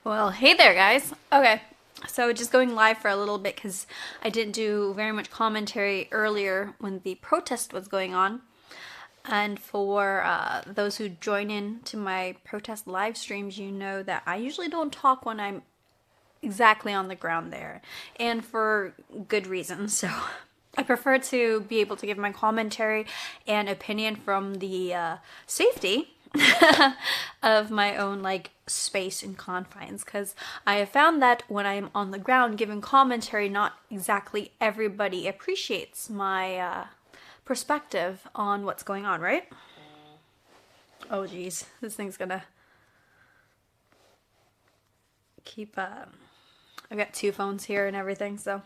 Well, hey there, guys. Okay, so just going live for a little bit because I didn't do very much commentary earlier when the protest was going on. And for those who join in to my protest live streams, you know that I usually don't talk when I'm exactly on the ground there, and for good reason. So I prefer to be able to give my commentary and opinion from the safety of my own like space and confines, because I have found that when I am on the ground giving commentary, not exactly everybody appreciates my perspective on what's going on, right? Oh geez, this thing's gonna keep I've got two phones here and everything, so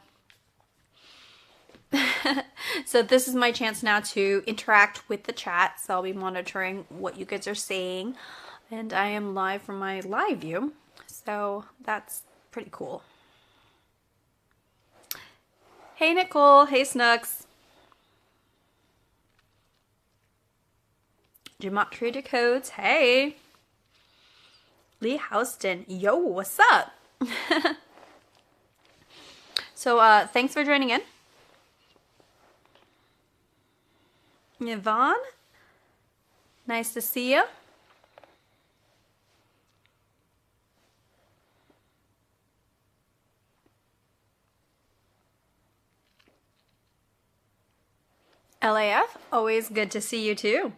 so this is my chance now to interact with the chat. So I'll be monitoring what you guys are saying, and I am live from my live view, so that's pretty cool. Hey Nicole, hey Snooks. Gematria Decodes, hey. Lee Houston, yo, what's up? So thanks for joining in. Yvonne, nice to see you. LAF, always good to see you too.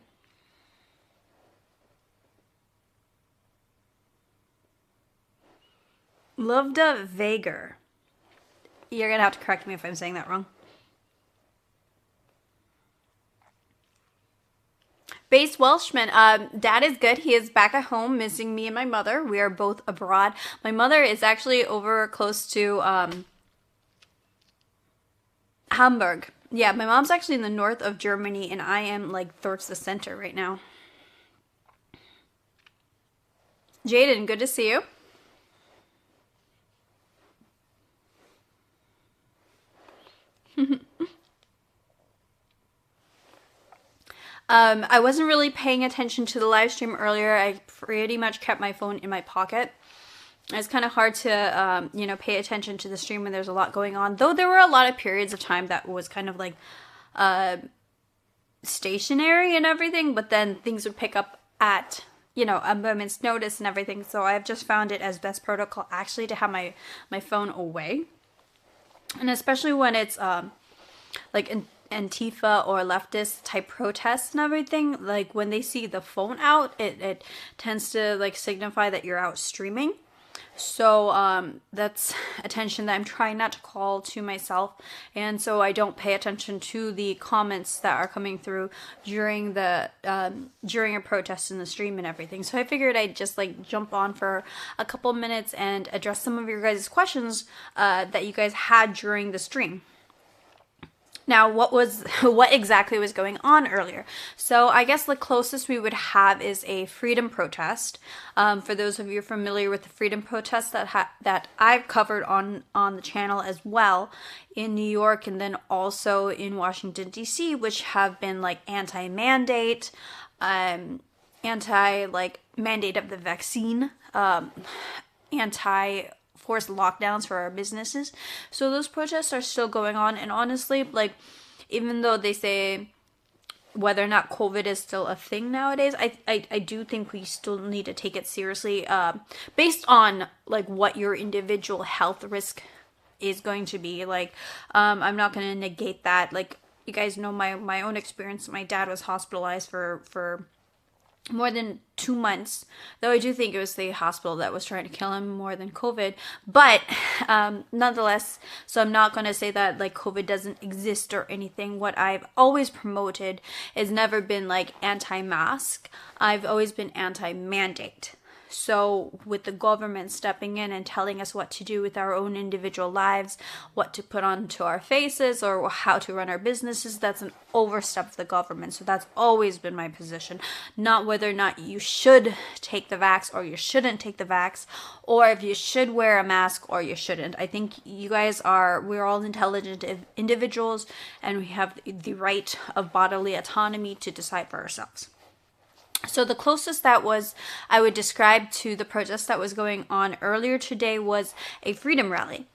Lovda Vager. You're gonna have to correct me if I'm saying that wrong. Base Welshman, Dad is good. He is back at home missing me and my mother. We are both abroad. My mother is actually over close to Hamburg. Yeah, my mom's actually in the north of Germany, and I am like towards the center right now. Jaden, good to see you. I wasn't really paying attention to the live stream earlier. I pretty much kept my phone in my pocket. It's kind of hard to, pay attention to the stream when there's a lot going on. Though there were a lot of periods of time that was kind of like stationary and everything, but then things would pick up at, a moment's notice and everything. So I've just found it as best protocol actually to have my phone away. And especially when it's like Antifa or leftist type protests and everything, like when they see the phone out, it tends to like signify that you're out streaming. So that's attention that I'm trying not to call to myself, and so I don't pay attention to the comments that are coming through during the during a protest in the stream and everything. So I figured I'd just like jump on for a couple minutes and address some of your guys' questions that you guys had during the stream. Now, what exactly was going on earlier? So I guess the closest we would have is a freedom protest. For those of you familiar with the freedom protests that I've covered on the channel as well in New York, and then also in Washington D.C., which have been like anti-mandate, anti-mandate of the vaccine, forced lockdowns for our businesses. So those protests are still going on, and honestly, like, even though they say whether or not COVID is still a thing nowadays, I do think we still need to take it seriously, based on like what your individual health risk is going to be. Like, I'm not going to negate that. Like, you guys know my own experience. My dad was hospitalized for more than 2 months, though I do think it was the hospital that was trying to kill him more than COVID. But nonetheless, so I'm not going to say that like COVID doesn't exist or anything. What I've always promoted is never been like anti-mask. I've always been anti-mandate. So with the government stepping in and telling us what to do with our own individual lives, what to put onto our faces, or how to run our businesses, that's an overstep of the government. So that's always been my position. Not whether or not you should take the vax or you shouldn't take the vax, or if you should wear a mask or you shouldn't. I think we're all intelligent individuals, and we have the right of bodily autonomy to decide for ourselves. So the closest that was I would describe to the protest that was going on earlier today was a freedom rally.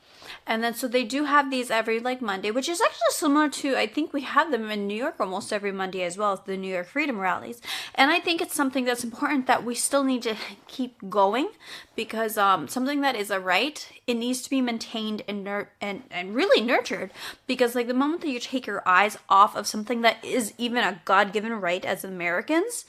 And then so they do have these every like Monday, which is actually similar to, I think we have them in New York almost every Monday as well, the New York Freedom Rallies. And I think it's something that's important that we still need to keep going, because something that is a right, it needs to be maintained and really nurtured, because like the moment that you take your eyes off of something that is even a God-given right as Americans,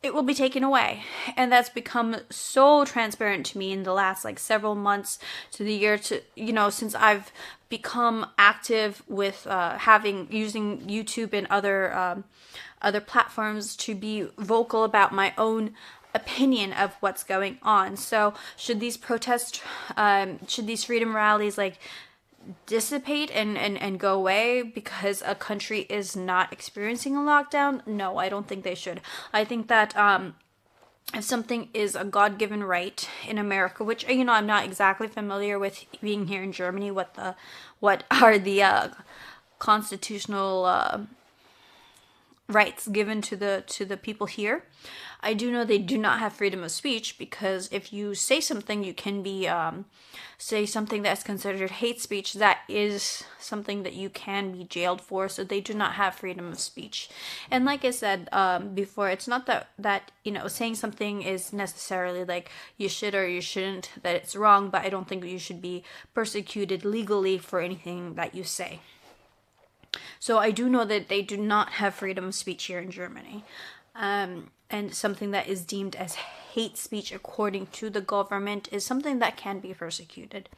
it will be taken away. And that's become so transparent to me in the last like several months to the year, to, you know, since I've become active with using YouTube and other platforms to be vocal about my own opinion of what's going on. So should these protests, should these freedom rallies like dissipate and go away because a country is not experiencing a lockdown? No, I don't think they should. I think that if something is a God-given right in America, which, you know, I'm not exactly familiar with being here in Germany, what are the constitutional rights given to the people here. I do know they do not have freedom of speech, because if you say something, you can be say something that's considered hate speech. That is something that you can be jailed for. So they do not have freedom of speech. And like I said before, it's not that you know, saying something is necessarily like you should or you shouldn't, that it's wrong. But I don't think you should be persecuted legally for anything that you say. So I do know that they do not have freedom of speech here in Germany. And something that is deemed as hate speech according to the government is something that can be persecuted.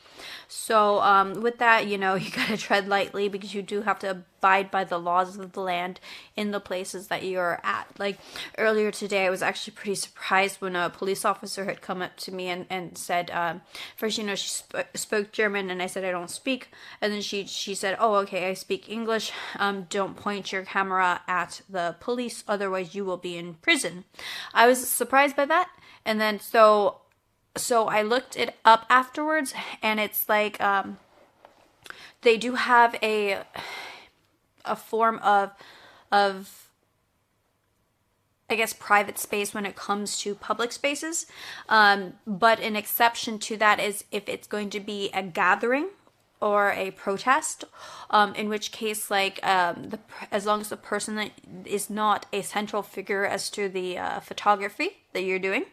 So with that, you know, you gotta tread lightly, because you do have to abide by the laws of the land in the places that you're at. Like earlier today, I was actually pretty surprised when a police officer had come up to me and said, first, you know, she spoke German, and I said I don't speak, and then she said, oh, okay, I speak English. Don't point your camera at the police, otherwise you will be in prison. I was surprised by that. And then so I looked it up afterwards, and it's like they do have a form of I guess private space when it comes to public spaces, but an exception to that is if it's going to be a gathering or a protest, in which case, like, as long as the person that is not a central figure as to the photography that you're doing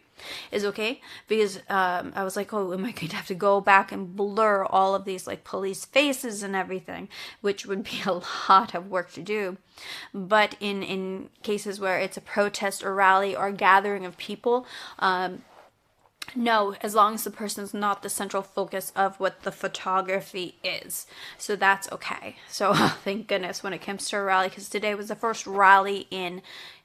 is okay. Because I was like, oh, am I going to have to go back and blur all of these like police faces and everything, which would be a lot of work to do. But in cases where it's a protest or rally or gathering of people, no, as long as the person's not the central focus of what the photography is. So that's okay. So thank goodness when it comes to a rally, because today was the first rally in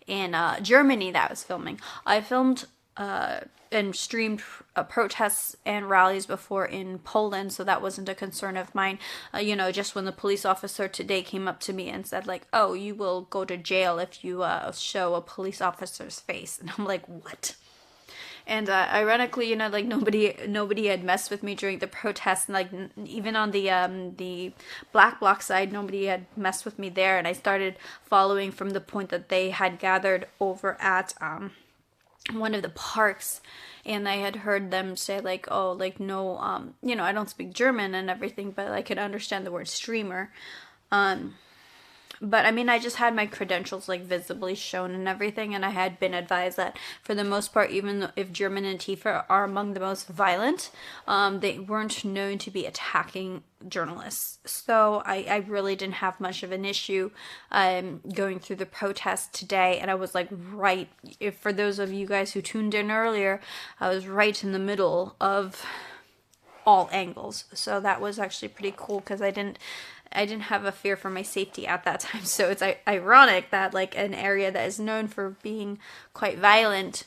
Germany that I was filming. I filmed and streamed protests and rallies before in Poland, so that wasn't a concern of mine. You know, just when the police officer today came up to me and said like, oh, you will go to jail if you show a police officer's face. And I'm like, what? And ironically, you know, like nobody had messed with me during the protest, and like even on the Black Bloc side, nobody had messed with me there. And I started following from the point that they had gathered over at one of the parks, and I had heard them say like, oh, like no, you know, I don't speak German and everything, but I could understand the word streamer. But I mean, I just had my credentials like visibly shown and everything, and I had been advised that for the most part, even if German Antifa are among the most violent, they weren't known to be attacking journalists. So I really didn't have much of an issue going through the protest today. And I was like right, if for those of you guys who tuned in earlier, I was right in the middle of all angles. So that was actually pretty cool, because I didn't have a fear for my safety at that time. So it's ironic that like an area that is known for being quite violent,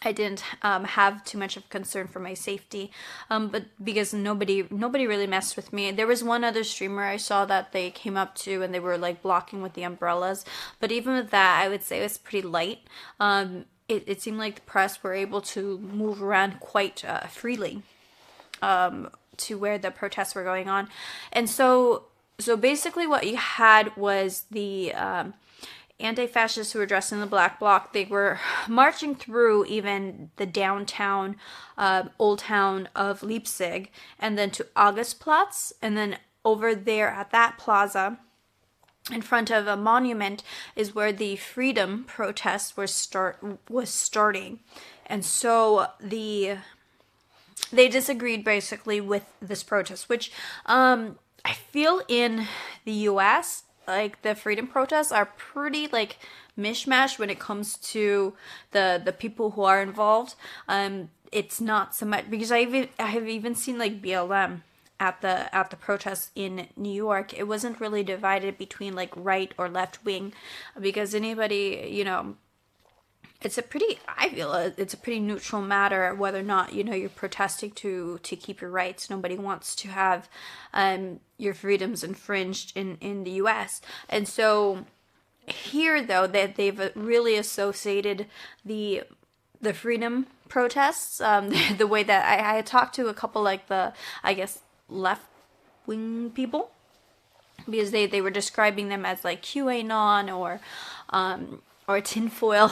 I didn't have too much of concern for my safety, but because nobody really messed with me. There was one other streamer I saw that they came up to and they were like blocking with the umbrellas, but even with that, I would say it was pretty light. It seemed like the press were able to move around quite freely to where the protests were going on. And so basically what you had was the anti-fascists who were dressed in the black bloc, they were marching through even the downtown, old town of Leipzig, and then to Augustplatz, and then over there at that plaza, in front of a monument, is where the freedom protests was starting. And so they disagreed basically with this protest, which I feel in the US, like the freedom protests are pretty like mishmash when it comes to the people who are involved. It's not so much, because I have even seen like BLM at the protests in New York. It wasn't really divided between like right or left wing, because anybody, you know, I feel it's a pretty neutral matter whether or not, you know, you're protesting to keep your rights. Nobody wants to have your freedoms infringed in the US. And so here, though, that they've really associated the freedom protests, the way that I had talked to a couple like the, I guess, left wing people, because they were describing them as like QAnon or tinfoil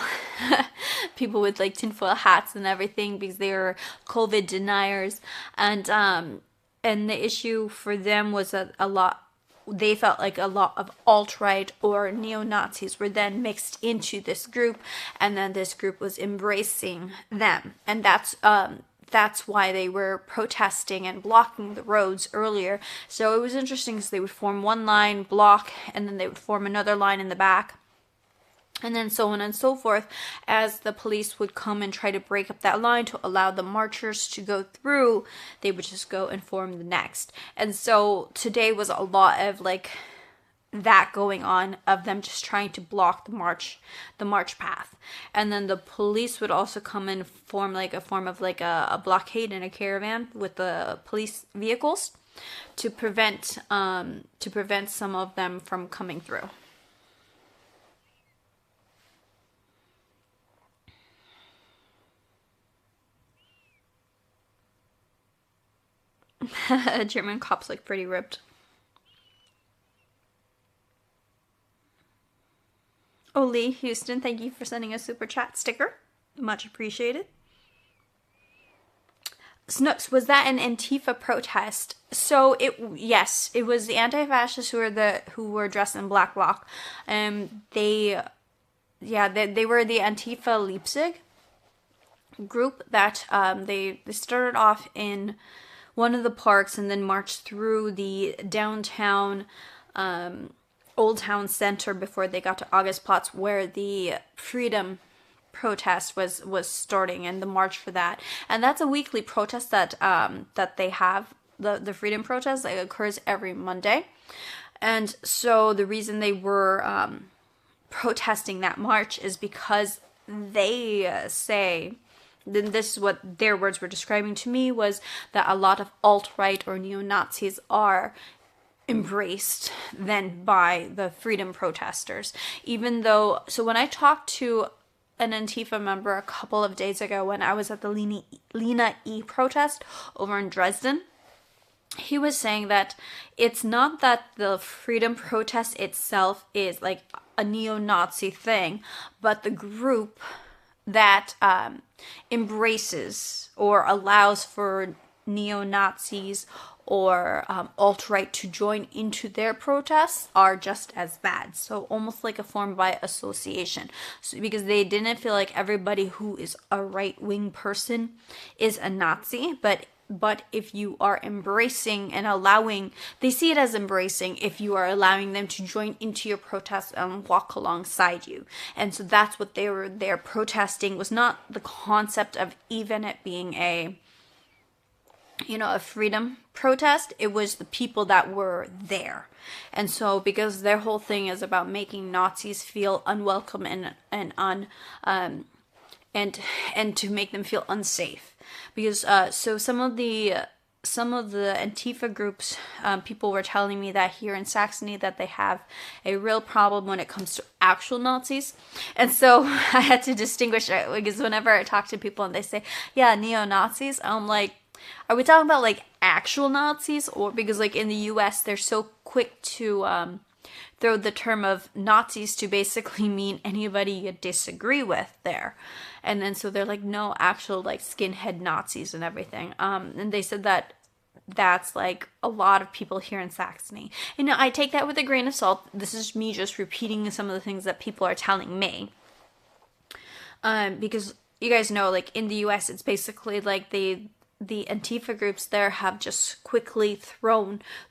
people with like tinfoil hats and everything, because they were COVID deniers. And the issue for them was that they felt like a lot of alt-right or neo-Nazis were then mixed into this group, and then this group was embracing them. And that's why they were protesting and blocking the roads earlier. So it was interesting, because they would form one line, block, and then they would form another line in the back. And then so on and so forth, as the police would come and try to break up that line to allow the marchers to go through, they would just go and form the next. And so today was a lot of like that going on, of them just trying to block the march path. And then the police would also come and form like a form of like a blockade in a caravan with the police vehicles to prevent some of them from coming through. German cops look pretty ripped. Oh, Lee Houston, thank you for sending a super chat sticker. Much appreciated. Snooks, was that an Antifa protest? So yes, it was the anti-fascists who were dressed in black bloc. They were the Antifa Leipzig group that they started off in one of the parks and then marched through the downtown Old Town Center before they got to Augustplatz, where the freedom protest was starting, and the march for that. And that's a weekly protest that they have. The freedom protest, like, occurs every Monday. And so the reason they were protesting that march is because they say, then this is what their words were describing to me, was that a lot of alt-right or neo-Nazis are embraced then by the freedom protesters. Even though, so when I talked to an Antifa member a couple of days ago when I was at the Lena E protest over in Dresden, he was saying that it's not that the freedom protest itself is like a neo-Nazi thing, but the group that embraces or allows for neo-Nazis or alt-right to join into their protests are just as bad. So almost like a form by association. So, because they didn't feel like everybody who is a right-wing person is a Nazi, but if you are embracing and allowing, they see it as embracing if you are allowing them to join into your protest and walk alongside you. And so that's what they were there protesting, was not the concept of even it being a freedom protest. It was the people that were there. And so because their whole thing is about making Nazis feel unwelcome and to make them feel unsafe. Because so some of the Antifa groups, people were telling me that here in Saxony that they have a real problem when it comes to actual Nazis. And so I had to distinguish it, because whenever I talk to people and they say, yeah, neo-Nazis, I'm like, are we talking about like actual Nazis? Or because like in the US they're so quick to throw the term of Nazis to basically mean anybody you disagree with there. And then so they're like, no, actual like skinhead Nazis and everything. And they said that that's like a lot of people here in Saxony. And I take that with a grain of salt. This is me just repeating some of the things that people are telling me. Because you guys know, like in the US, it's basically like the Antifa groups there have just quickly thrown